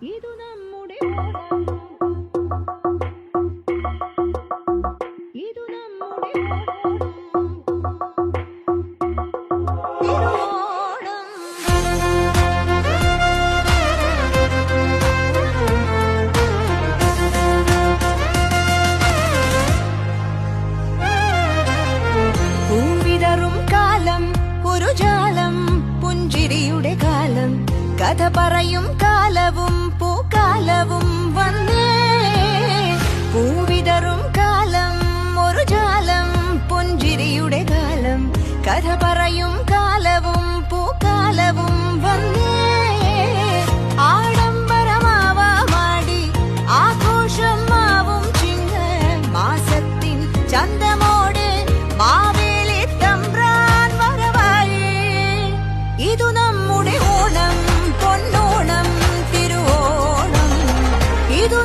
ഇതു നമ്മുടെ ഓണം, ഇതു നമ്മുടെ ഓണം, തിരുവോണം. പൂവിതറും കാലം ഒരു ജാലം, പുഞ്ചിരിയുടെ കാലം, കഥ പറയും കാലവും പൂക്കാലവും വന്നേ. പൂവിതറും കാലം ഒരു ജാലം, പുഞ്ചിരിയുടെ കാലം, കഥ പറയും കാലവും പൂക്കാലവും വന്നേ. ആഡംബരമാവാടി ആഘോഷം മാവും ചിങ്ങ മാസത്തിൻ ചന്തമോട് മാവേലി തമ്പ്രാൻ വരവായി. ഇതു നമ്മുടെ ഓണം, പൊന്നോണം, തിരുവോണം, ഇതു